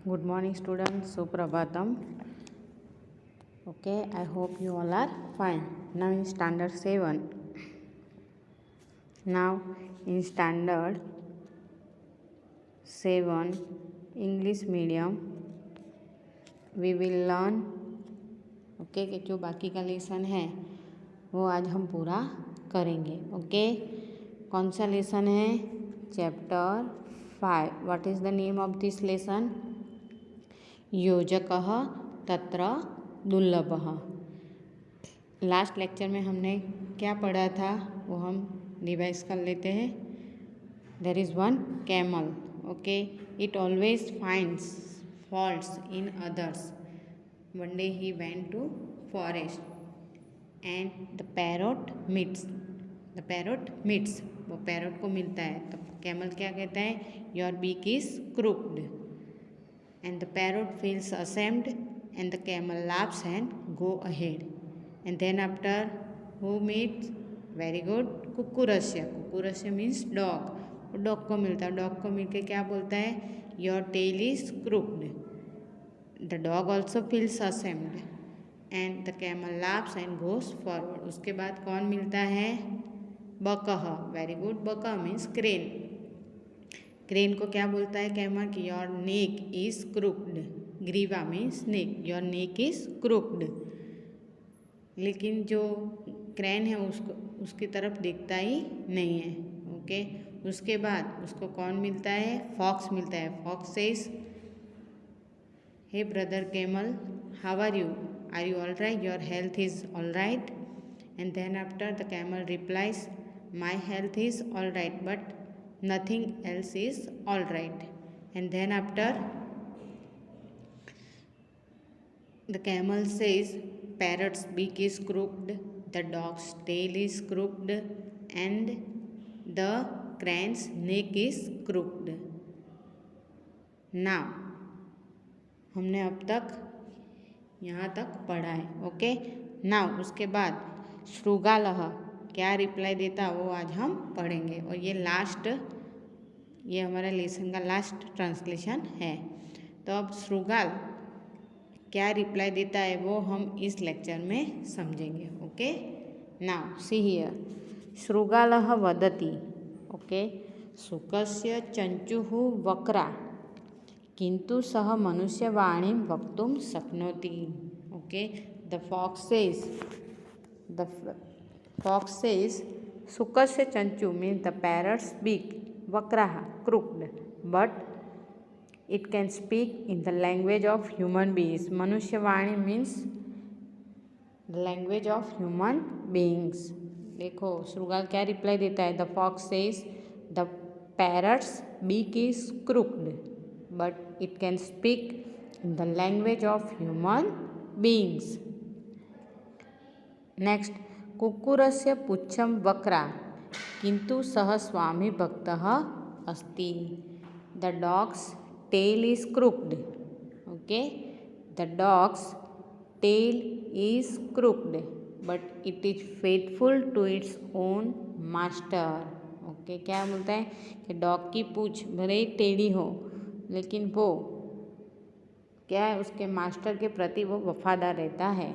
Good morning, students. Suprabhatam. Okay, I hope you all are fine. Now in standard 7. Now in standard 7 English medium we will learn okay कि जो बाकी का lesson है वो आज हम पूरा करेंगे. ओके, कौन सा लेसन है? Chapter 5. What is the name of this lesson? योजकः तत्र दुर्लभः. लास्ट लेक्चर में हमने क्या पढ़ा था वो हम रिवाइज कर लेते हैं. There is one camel. Okay, it always finds faults in others. One day he went to forest and the parrot meets. The parrot meets, वो पैरोट को मिलता है. तो कैमल क्या कहता है? Your beak is crooked. And the parrot feels ashamed and the camel laughs and go ahead. And then after who meets? Very good, कुक्कुरस्य. कुक्कुरस्य means dog. वो dog को मिलता है. डॉग को मिलके क्या बोलता है? Your tail is crooked. The dog also feels ashamed and the camel laughs and goes forward. उसके बाद कौन मिलता है? बकह. वेरी गुड, बकह means crane. क्रेन को क्या बोलता है कैमल? कि योर नेक इज क्रूक्ड. ग्रीवा means neck. Your neck is crooked. लेकिन जो क्रेन है उसकी तरफ देखता ही नहीं है. ओके, उसके बाद उसको कौन मिलता है? फॉक्स मिलता है. Fox says, hey brother camel, how are you? Are you all right? Your health is all right. And then after the camel replies, my health is all right but nothing else is all right. And then after the camel says, parrot's beak is crooked, the dog's tail is crooked and the crane's neck is crooked. Now हमने अब तक यहाँ तक पढ़ा है. Okay, now उसके बाद श्रुगालः क्या रिप्लाई देता वो आज हम पढ़ेंगे. और ये हमारा लेसन का लास्ट ट्रांसलेशन है. तो अब श्रुगाल क्या रिप्लाई देता है वो हम इस लेक्चर में समझेंगे. Okay, now see here. श्रुगालः वदति. ओके, शुकस्य चंचुः वक्रा किंतु सः मनुष्यवाणीं वक्तुं शक्नोति. Okay, the fox says shukasya chanchu means the parrot's beak, vakraha crooked, but it can speak in the language of human beings. Manushya-vani means the language of human beings. देखो श्रुगाल क्या reply देता है? The fox says the parrot's beak is crooked, but it can speak in the language of human beings. Next, कुक्कुरस्य पुच्छं वक्रा किंतु सः स्वामी भक्तः अस्ति. The dog's tail is crooked. Okay, the dog's tail is crooked but it is faithful to its own master. Okay, क्या बोलता है कि dog की पूछ भले ही टेढ़ी हो लेकिन वो क्या है, उसके मास्टर के प्रति वो वफादार रहता है.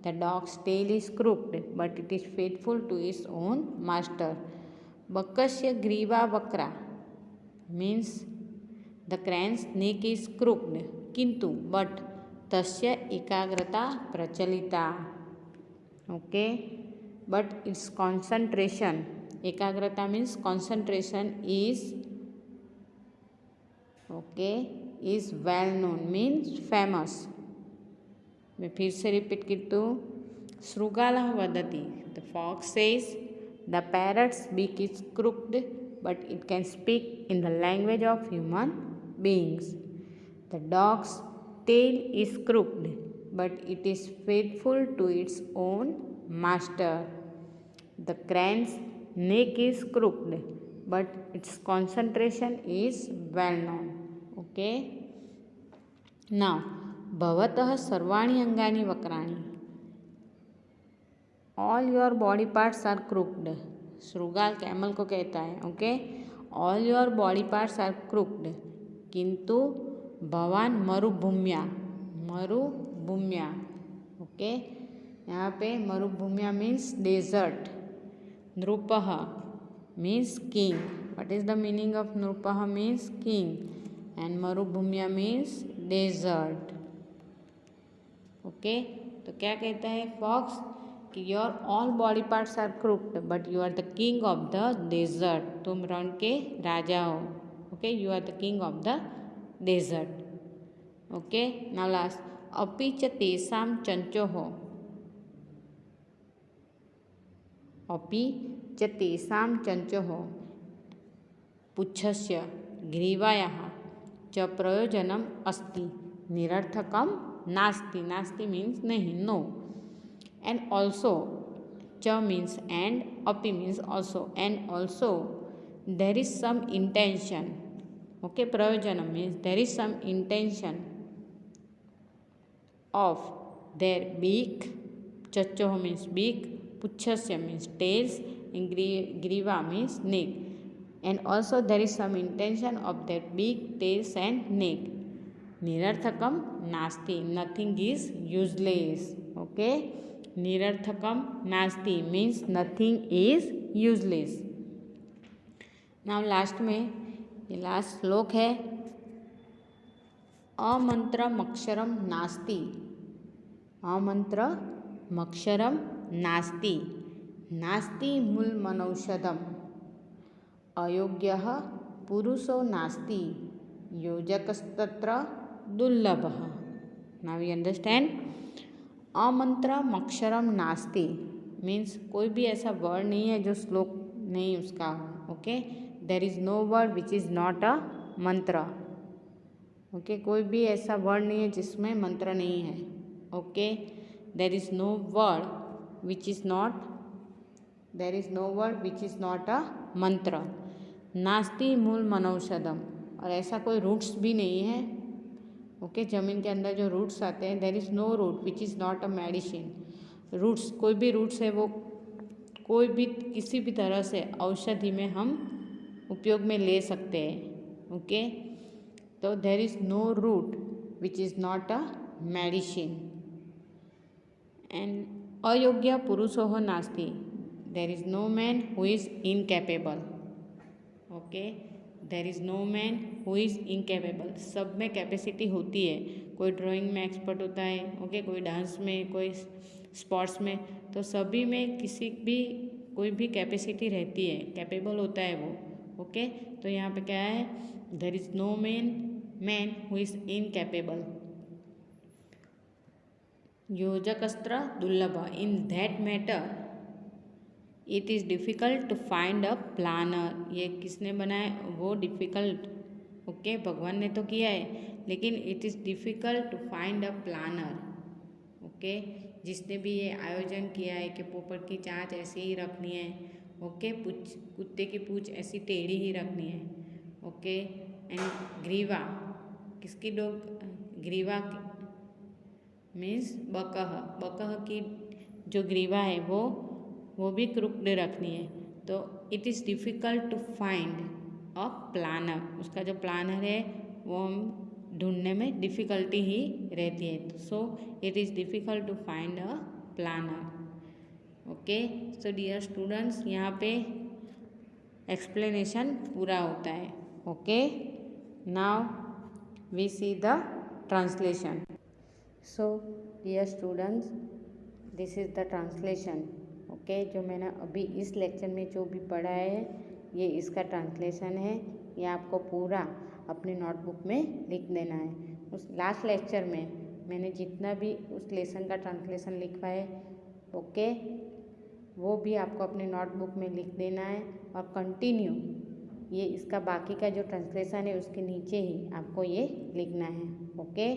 The dog's tail is crooked, but it is faithful to its own master. Bakasya griva vakra means the crane's neck is crooked, kintu but tasya ekagrata prachalita. Okay, but its concentration, ekagrata means concentration is okay is well known means famous. मैं फिर से repeat करती हूँ. श्रुगालः वदति. The fox says the parrot's beak is crooked but it can speak in the language of human beings. The dog's tail is crooked but it is faithful to its own master. The crane's neck is crooked but its concentration is well known. Okay, now भवतः सर्वाणि अंगानि वक्राणि. All your body parts are crooked. श्रुगाल camel को कहता है. Okay, all your body parts are crooked किंतु भवान मरुभूम्या, मरुभूम्या, ओके। यहाँ पे मरुभूम्या मीन्स डेजर्ट, नृपः means king, what is the meaning of नृपः मीन्स किंग एंड मरुभूम्या मीन्स डेजर्ट, ओके। तो क्या कहता है फॉक्स कि your all body parts are crooked but you are the king of the desert, तुम रण के राजा हो, okay, you are the king of the desert, okay. Now last, अपि च तेषां चंचोः, अपि च तेषां चंचोः पुच्छस्य ग्रीवायाः च प्रयोजनम् अस्ति, निरर्थकं नास्ति, नास्ति मीन्स नहीं, नो, एंड ऑल्सो, च मीन्स एंड, अपि means also, and also there is some intention, okay, प्रयोजनम means there is some intention of their beak, चच्चोः मीन्स बीक, पुच्छस्य means tails and griva means neck, and also there is some intention of that beak, tails and neck. Nirarthakam nasti, nothing is useless, okay. Nirarthakam nasti means nothing is useless. now last में ये last श्लोक है, अमंत्रमक्षरम नास्ति, अमंत्रमक्षरम नास्ति, नास्ति मूलमनौषधम, अयोग्यः पुरुषो नास्ति, योजकस्तत्र दुर्लभः। Now you understand, अमंत्रमक्षरम नास्ति मीन्स कोई भी ऐसा वर्ड नहीं है जो श्लोक नहीं उसका हो, okay. There is no word which is not a mantra, okay, कोई भी ऐसा वर्ड नहीं है जिसमें मंत्र नहीं है, okay. There is no word which is not, there is no word which is not a mantra, नास्ति मूल मनौषधम, और ऐसा कोई रूट्स भी नहीं है, ओके, जमीन के अंदर जो रूट्स आते हैं, there is no root which is not a medicine, roots, कोई भी रूट्स है वो कोई भी किसी भी तरह से औषधि में हम उपयोग में ले सकते हैं, ओके। तो there is no root which is not a medicine, and अयोग्य पुरुषो नास्ति, there is no man who is incapable, okay, there is no man who is incapable, सब में कैपेसिटी होती है, कोई ड्राइंग में एक्सपर्ट होता है, ओके, कोई डांस में, कोई स्पोर्ट्स में, तो सभी में किसी भी कोई भी कैपेसिटी रहती है, कैपेबल होता है वो, ओके। तो यहाँ पे क्या है, there is no man who is incapable, योजकस्त्र दुर्लभ, in that matter it is difficult to find a planner, ये किसने बनाया, वो डिफ़िकल्ट, ओके, भगवान ने तो किया है, लेकिन it is difficult to find a planner, okay, जिसने भी ये आयोजन किया है कि पोपट की चाँच ऐसी ही रखनी है, ओके, पूछ, कुत्ते की पूँछ ऐसी टेढ़ी ही रखनी है, ओके, एंड ग्रीवा, किसकी ग्रीवा मीन्स बकह, बकह की जो ग्रीवा है वो भी क्रुक्ड रखनी है, तो it is difficult to find a planner, उसका जो प्लानर है वो हम ढूंढने में डिफ़िकल्टी ही रहती है, so it is difficult to find a planner, okay. So dear students, यहाँ पे एक्सप्लेनेशन पूरा होता है, okay. Now we see the translation. So dear students, this is the translation, okay, जो मैंने अभी इस लेक्चर में जो भी पढ़ा है ये इसका ट्रांसलेशन है, ये आपको पूरा अपने नोटबुक में लिख देना है। उस लास्ट लेक्चर में मैंने जितना भी उस लेसन का ट्रांसलेशन लिखा है, ओके, वो भी आपको अपने नोटबुक में लिख देना है, और कंटिन्यू ये इसका बाकी का जो ट्रांसलेशन है उसके नीचे ही आपको ये लिखना है, ओके।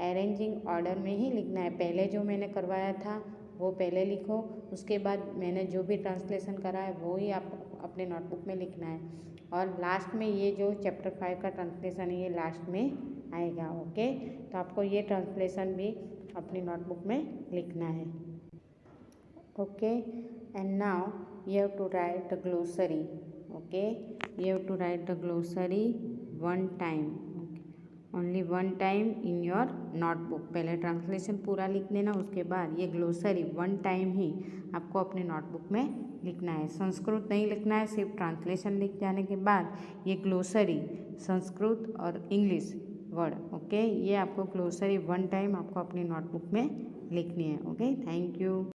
अरेंजिंग ऑर्डर में ही लिखना है, पहले जो मैंने करवाया था वो पहले लिखो, उसके बाद मैंने जो भी ट्रांसलेशन करा है वो ही आप अपने नोटबुक में लिखना है, और लास्ट में ये जो चैप्टर 5 का ट्रांसलेशन है ये लास्ट में आएगा, ओके। तो आपको ये ट्रांसलेशन भी अपनी नोटबुक में लिखना है, okay. And now you have to write the glossary, okay, you have to write the glossary 1 time, only one time in your notebook. पहले ट्रांसलेशन पूरा लिख देना, उसके बाद ये ग्लोसरी वन टाइम ही आपको अपने नोटबुक में लिखना है। संस्कृत नहीं लिखना है, सिर्फ ट्रांसलेशन लिख जाने के बाद ये ग्लोसरी संस्कृत और इंग्लिश वर्ड, ओके, ये आपको ग्लोसरी वन टाइम आपको अपनी नोटबुक में लिखनी है। Okay, thank you.